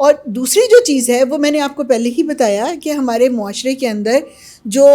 اور دوسری جو چیز ہے وہ میں نے آپ کو پہلے ہی بتایا کہ ہمارے معاشرے کے اندر جو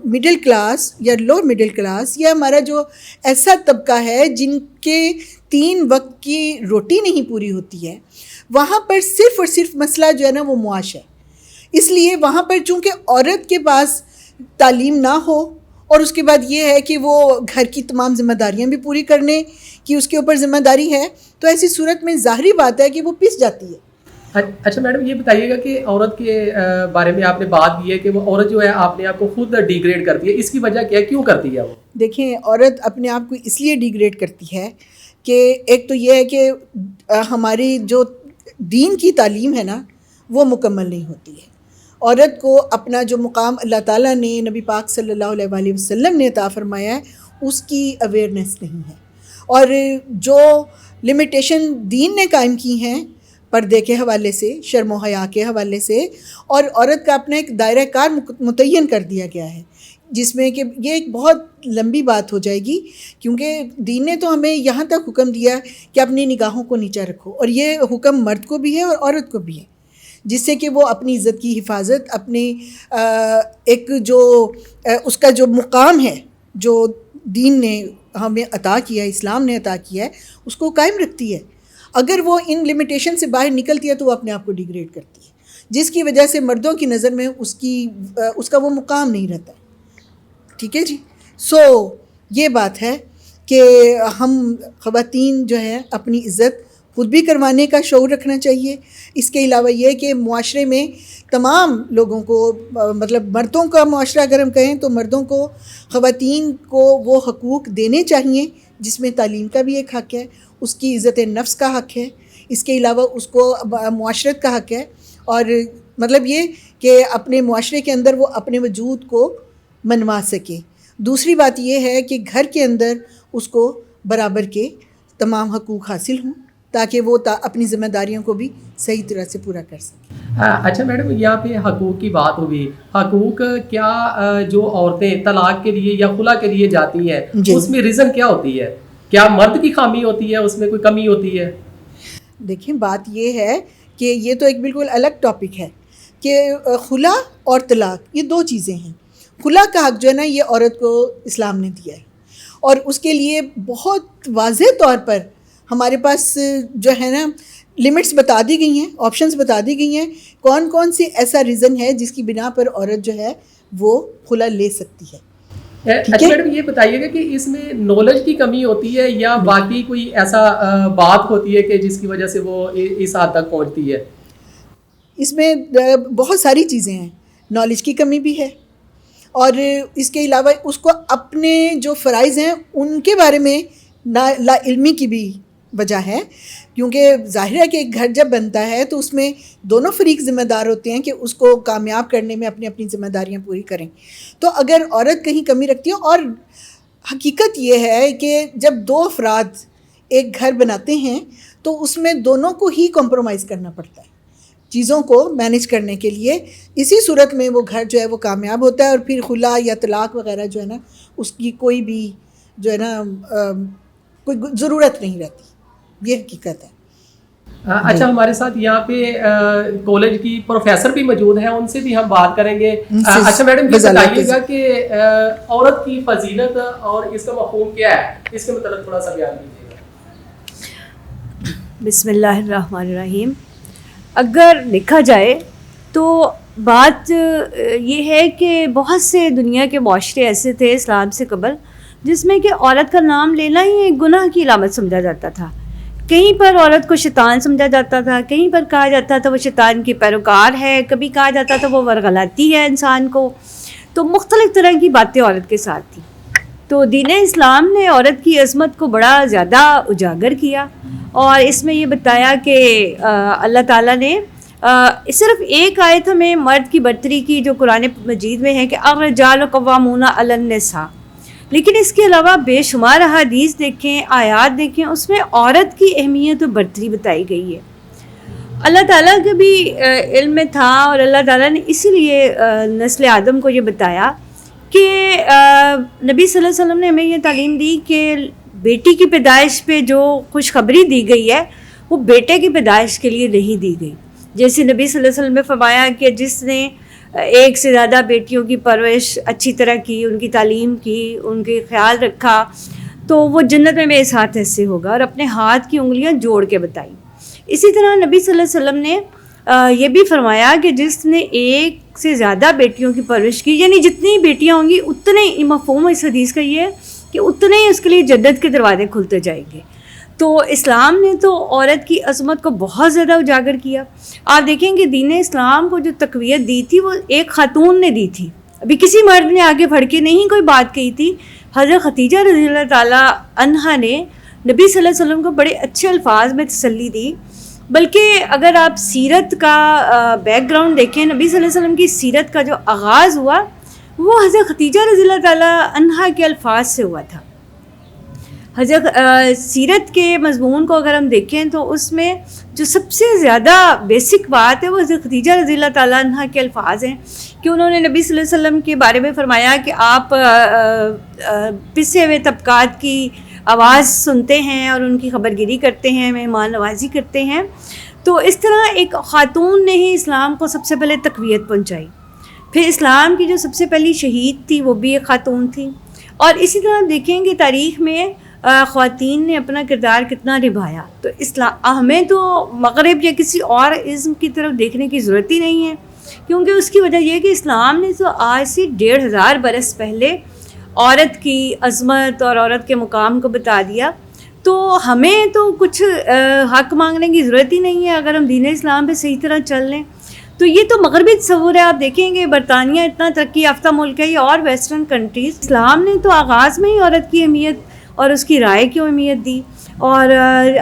مڈل کلاس یا لوور مڈل کلاس یا ہمارا جو ایسا طبقہ ہے جن کے 3 وقت کی روٹی نہیں پوری ہوتی ہے، وہاں پر صرف اور صرف مسئلہ جو ہے نا وہ معاش ہے. اس لیے وہاں پر چونکہ عورت کے پاس تعلیم نہ ہو اور اس کے بعد یہ ہے کہ وہ گھر کی تمام ذمہ داریاں بھی پوری کرنے کی اس کے اوپر ذمہ داری ہے، تو ایسی صورت میں ظاہری بات ہے کہ وہ پس جاتی ہے. اچھا میڈم یہ بتائیے گا کہ عورت کے بارے میں آپ نے بات کی ہے کہ وہ عورت جو ہے اپنے آپ کو خود ڈی گریڈ کرتی ہے، اس کی وجہ کیا ہے، کیوں کرتی ہے وہ؟ دیکھیں، عورت اپنے آپ کو اس لیے ڈی گریڈ کرتی ہے کہ ایک تو یہ ہے کہ ہماری جو دین کی تعلیم ہے نا وہ مکمل نہیں ہوتی ہے. عورت کو اپنا جو مقام اللہ تعالیٰ نے، نبی پاک صلی اللہ علیہ وآلہ وسلم نے عطا فرمایا ہے، اس کی اویئرنیس نہیں ہے. اور جو لمیٹیشن دین نے قائم کی ہیں پردے کے حوالے سے، شرم و حیا کے حوالے سے، اور عورت کا اپنا ایک دائرہ کار متعین کر دیا گیا ہے، جس میں کہ یہ ایک بہت لمبی بات ہو جائے گی، کیونکہ دین نے تو ہمیں یہاں تک حکم دیا کہ اپنی نگاہوں کو نیچا رکھو، اور یہ حکم مرد کو بھی ہے اور عورت کو بھی ہے، جس سے کہ وہ اپنی عزت کی حفاظت، اپنے ایک جو اس کا جو مقام ہے جو دین نے ہمیں عطا کیا ہے، اسلام نے عطا کیا ہے، اس کو قائم رکھتی ہے. اگر وہ ان لمیٹیشن سے باہر نکلتی ہے تو وہ اپنے آپ کو ڈیگریڈ کرتی ہے، جس کی وجہ سے مردوں کی نظر میں اس کا وہ مقام نہیں رہتا. ٹھیک ہے جی. یہ بات ہے کہ ہم خواتین جو ہیں اپنی عزت خود بھی کروانے کا شعور رکھنا چاہیے. اس کے علاوہ یہ کہ معاشرے میں تمام لوگوں کو، مطلب مردوں کا معاشرہ اگر ہم کہیں تو مردوں کو، خواتین کو وہ حقوق دینے چاہیے جس میں تعلیم کا بھی ایک حق ہے، اس کی عزت نفس کا حق ہے، اس کے علاوہ اس کو معاشرت کا حق ہے، اور مطلب یہ کہ اپنے معاشرے کے اندر وہ اپنے وجود کو منوا سکے. دوسری بات یہ ہے کہ گھر کے اندر اس کو برابر کے تمام حقوق حاصل ہوں تاکہ وہ اپنی ذمہ داریوں کو بھی صحیح طرح سے پورا کر سکیں. اچھا میڈم، یہاں پہ حقوق کی بات ہوگی. حقوق کیا جو عورتیں طلاق کے لیے یا خلا کے لیے جاتی ہیں اس میں ریزن کیا ہوتی ہے؟ کیا مرد کی خامی ہوتی ہے، اس میں کوئی کمی ہوتی ہے؟ دیکھیں، بات یہ ہے کہ یہ تو ایک بالکل الگ ٹاپک ہے کہ خلا اور طلاق یہ 2 چیزیں ہیں. خلا کا حق جو ہے نا یہ عورت کو اسلام نے دیا ہے، اور اس کے لیے بہت واضح طور پر ہمارے پاس جو ہے نا لمٹس بتا دی گئی ہیں، آپشنز بتا دی گئی ہیں، کون کون سی ایسا ریزن ہے جس کی بنا پر عورت جو ہے وہ خلا لے سکتی ہے. اچھا میڈم یہ بتائیے گا کہ اس میں نالج کی کمی ہوتی ہے یا باقی کوئی ایسا بات ہوتی ہے کہ جس کی وجہ سے وہ اس حد تک پہنچتی ہے؟ اس میں بہت ساری چیزیں ہیں. نالج کی کمی بھی ہے، اور اس کے علاوہ اس کو اپنے جو فرائض ہیں ان کے بارے میں لا علمی کی بھی وجہ ہے، کیونکہ ظاہر ہے کہ ایک گھر جب بنتا ہے تو اس میں دونوں فریق ذمہ دار ہوتے ہیں کہ اس کو کامیاب کرنے میں اپنی ذمہ داریاں پوری کریں. تو اگر عورت کہیں کمی رکھتی ہے، اور حقیقت یہ ہے کہ جب 2 افراد ایک گھر بناتے ہیں تو اس میں دونوں کو ہی کمپرومائز کرنا پڑتا ہے چیزوں کو مینیج کرنے کے لیے. اسی صورت میں وہ گھر جو ہے وہ کامیاب ہوتا ہے، اور پھر خلا یا طلاق وغیرہ جو ہے نا اس کی کوئی بھی جو ہے نا کوئی ضرورت نہیں رہتی. یہ حقیقت ہے. اچھا، ہمارے ساتھ یہاں پہ کالج کی پروفیسر بھی موجود ہیں، ان سے بھی ہم بات کریں گے. اچھا میڈم یہ بتائیے گا کہ عورت کی فضیلت اور اس کا مفہوم کیا ہے، اس کے متعلق تھوڑا سا بیان کیجیے گا. بسم اللہ الرحمن الرحیم. اگر دیکھا جائے تو بات یہ ہے کہ بہت سے دنیا کے معاشرے ایسے تھے اسلام سے قبل جس میں کہ عورت کا نام لینا ہی ایک گناہ کی علامت سمجھا جاتا تھا. کہیں پر عورت کو شیطان سمجھا جاتا تھا، کہیں پر کہا جاتا تھا وہ شیطان کی پیروکار ہے، کبھی کہا جاتا تھا وہ ورغلاتی ہے انسان کو. تو مختلف طرح کی باتیں عورت کے ساتھ تھیں. تو دین اسلام نے عورت کی عظمت کو بڑا زیادہ اجاگر کیا، اور اس میں یہ بتایا کہ اللہ تعالیٰ نے صرف ایک آیت ہمیں مرد کی برتری کی جو قرآن مجید میں ہے کہ الرجال قوامون علی النساء، لیکن اس کے علاوہ بے شمار احادیث دیکھیں، آیات دیکھیں، اس میں عورت کی اہمیت و برتری بتائی گئی ہے. اللہ تعالیٰ کا بھی علم میں تھا، اور اللہ تعالیٰ نے اسی لیے نسل آدم کو یہ بتایا کہ نبی صلی اللہ علیہ وسلم نے ہمیں یہ تعلیم دی کہ بیٹی کی پیدائش پہ جو خوشخبری دی گئی ہے وہ بیٹے کی پیدائش کے لیے نہیں دی گئی. جیسے نبی صلی اللہ علیہ وسلم نے فرمایا کہ جس نے ایک سے زیادہ بیٹیوں کی پرورش اچھی طرح کی، ان کی تعلیم کی، ان کے خیال رکھا، تو وہ جنت میں میرے ساتھ ایسے ہوگا، اور اپنے ہاتھ کی انگلیاں جوڑ کے بتائی. اسی طرح نبی صلی اللہ علیہ وسلم نے یہ بھی فرمایا کہ جس نے ایک سے زیادہ بیٹیوں کی پرورش کی، یعنی جتنی بیٹیاں ہوں گی اتنے، مفہوم اس حدیث کا یہ ہے کہ اتنے ہی اس کے لیے جنت کے دروازے کھلتے جائیں گے. تو اسلام نے تو عورت کی عظمت کو بہت زیادہ اجاگر کیا. آپ دیکھیں کہ دین اسلام کو جو تقویت دی تھی وہ ایک خاتون نے دی تھی، ابھی کسی مرد نے آگے بڑھ کے نہیں کوئی بات کہی تھی. حضرت خدیجہ رضی اللہ تعالیٰ عنہا نے نبی صلی اللہ علیہ وسلم کو بڑے اچھے الفاظ میں تسلی دی. بلکہ اگر آپ سیرت کا بیک گراؤنڈ دیکھیں، نبی صلی اللہ علیہ وسلم کی سیرت کا جو آغاز ہوا وہ حضرت خدیجہ رضی اللہ تعالیٰ عنہا کے الفاظ سے ہوا تھا. حضرت سیرت کے مضمون کو اگر ہم دیکھیں تو اس میں جو سب سے زیادہ بیسک بات ہے وہ حضرت خدیجہ رضی اللہ تعالیٰ عنہ کے الفاظ ہیں کہ انہوں نے نبی صلی اللہ علیہ وسلم کے بارے میں فرمایا کہ آپ پسے ہوئے طبقات کی آواز سنتے ہیں اور ان کی خبر گیری کرتے ہیں، مہمان نوازی کرتے ہیں. تو اس طرح ایک خاتون نے ہی اسلام کو سب سے پہلے تقویت پہنچائی. پھر اسلام کی جو سب سے پہلی شہید تھی وہ بھی ایک خاتون تھی. اور اسی طرح دیکھیں کہ تاریخ میں خواتین نے اپنا کردار کتنا نبھایا. تو ہمیں تو مغرب یا کسی اور ازم کی طرف دیکھنے کی ضرورت ہی نہیں ہے، کیونکہ اس کی وجہ یہ کہ اسلام نے تو آج سے 1500 برس پہلے عورت کی عظمت اور عورت کے مقام کو بتا دیا. تو ہمیں تو کچھ حق مانگنے کی ضرورت ہی نہیں ہے اگر ہم دین اسلام پہ صحیح طرح چل لیں. تو یہ تو مغربی تصور ہے. آپ دیکھیں کہ برطانیہ اتنا ترقی یافتہ ملک ہے، یہ اور ویسٹرن کنٹریز. اسلام نے تو آغاز میں ہی عورت کی اہمیت اور اس کی رائے کی اہمیت دی. اور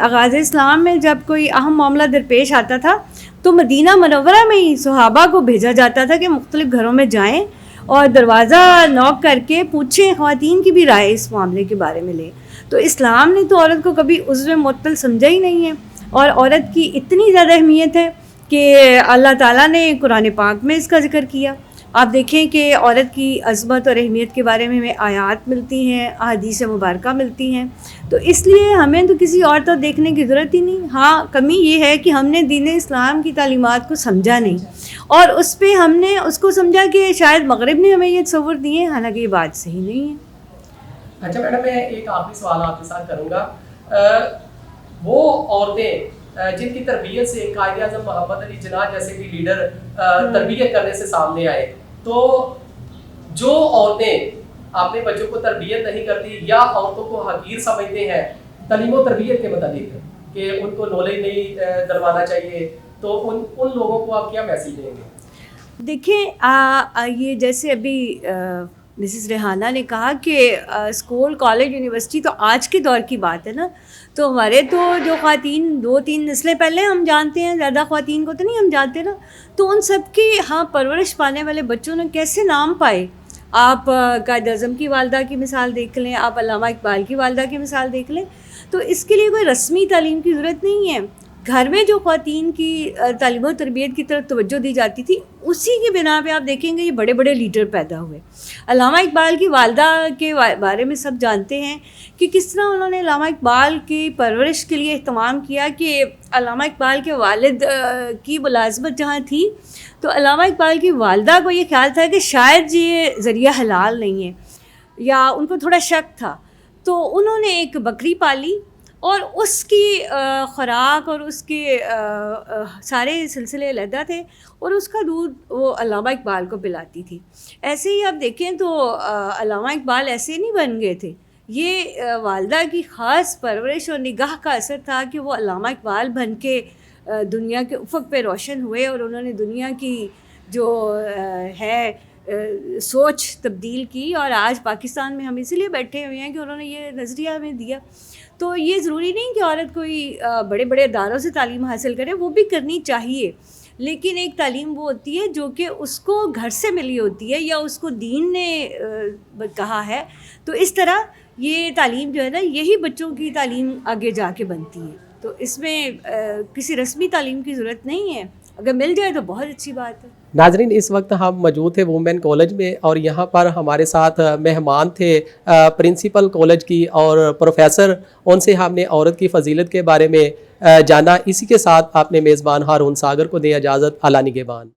آغاز اسلام میں جب کوئی اہم معاملہ درپیش آتا تھا تو مدینہ منورہ میں ہی صحابہ کو بھیجا جاتا تھا کہ مختلف گھروں میں جائیں اور دروازہ نوک کر کے پوچھیں، خواتین کی بھی رائے اس معاملے کے بارے میں لیں. تو اسلام نے تو عورت کو کبھی عضو معطل سمجھا ہی نہیں ہے. اور عورت کی اتنی زیادہ اہمیت ہے کہ اللہ تعالیٰ نے قرآن پاک میں اس کا ذکر کیا. آپ دیکھیں کہ عورت کی عظمت اور اہمیت کے بارے میں ہمیں آیات ملتی ہیں، احادیث مبارکہ ملتی ہیں. تو اس لیے ہمیں تو کسی اور طرف دیکھنے کی ضرورت ہی نہیں. ہاں کمی یہ ہے کہ ہم نے دین اسلام کی تعلیمات کو سمجھا نہیں، اور اس پہ ہم نے اس کو سمجھا کہ شاید مغرب نے ہمیں یہ تصور دیے، حالانکہ یہ بات صحیح نہیں ہے. اچھا میڈم، میں ایک آخری سوال آپ کے ساتھ کروں گا. وہ عورتیں جن کی تربیت سے قائد اعظم محمد علی جناح جیسے بھی لیڈر تربیت کرنے سے سامنے آئے، تو جو عورتیں اپنے بچوں کو تربیت نہیں کرتی یا عورتوں کو حقیر سمجھتے ہیں تعلیم و تربیت کے متعلق کہ ان کو نالج نہیں دلوانا چاہیے، تو ان لوگوں کو آپ کیا میسیج دیں گے؟ دیکھیں یہ جیسے ابھی مسز ریحانہ نے کہا کہ اسکول، کالج، یونیورسٹی تو آج کے دور کی بات ہے نا. تو ہمارے تو جو خواتین 2-3 نسلیں پہلے ہم جانتے ہیں، زیادہ خواتین کو تو نہیں ہم جانتے نا. تو ان سب کی پرورش پانے والے بچوں نے کیسے نام پائے. آپ قائد اعظم کی والدہ کی مثال دیکھ لیں، آپ علامہ اقبال کی والدہ کی مثال دیکھ لیں. تو اس کے لیے کوئی رسمی تعلیم کی ضرورت نہیں ہے. گھر میں جو خواتین کی تعلیم و تربیت کی طرف توجہ دی جاتی تھی، اسی کی بنا پہ آپ دیکھیں گے یہ بڑے بڑے لیڈر پیدا ہوئے. علامہ اقبال کی والدہ کے بارے میں سب جانتے ہیں کہ کس طرح انہوں نے علامہ اقبال کی پرورش کے لیے اہتمام کیا. کہ علامہ اقبال کے والد کی ملازمت جہاں تھی تو علامہ اقبال کی والدہ کو یہ خیال تھا کہ شاید یہ ذریعہ حلال نہیں ہے، یا ان کو تھوڑا شک تھا. تو انہوں نے ایک بکری پالی اور اس کی خوراک اور اس کے سارے سلسلے علیحدہ تھے، اور اس کا دودھ وہ علامہ اقبال کو پلاتی تھی. ایسے ہی آپ دیکھیں تو علامہ اقبال ایسے نہیں بن گئے تھے. یہ والدہ کی خاص پرورش اور نگاہ کا اثر تھا کہ وہ علامہ اقبال بن کے دنیا کے افق پہ روشن ہوئے، اور انہوں نے دنیا کی جو ہے سوچ تبدیل کی. اور آج پاکستان میں ہم اسی لیے بیٹھے ہوئے ہیں کہ انہوں نے یہ نظریہ ہمیں دیا. تو یہ ضروری نہیں کہ عورت کوئی بڑے بڑے اداروں سے تعلیم حاصل کرے، وہ بھی کرنی چاہیے، لیکن ایک تعلیم وہ ہوتی ہے جو کہ اس کو گھر سے ملی ہوتی ہے یا اس کو دین نے کہا ہے. تو اس طرح یہ تعلیم جو ہے نا، یہی بچوں کی تعلیم آگے جا کے بنتی ہے. تو اس میں کسی رسمی تعلیم کی ضرورت نہیں ہے. اگر مل جائے تو بہت اچھی بات ہے. ناظرین اس وقت ہم موجود تھے وومین کالج میں اور یہاں پر ہمارے ساتھ مہمان تھے پرنسپل کالج کی اور پروفیسر. ان سے ہم نے عورت کی فضیلت کے بارے میں جانا. اسی کے ساتھ آپ نے میزبان ہارون ساگر کو دیں اجازت. اللہ نگہبان.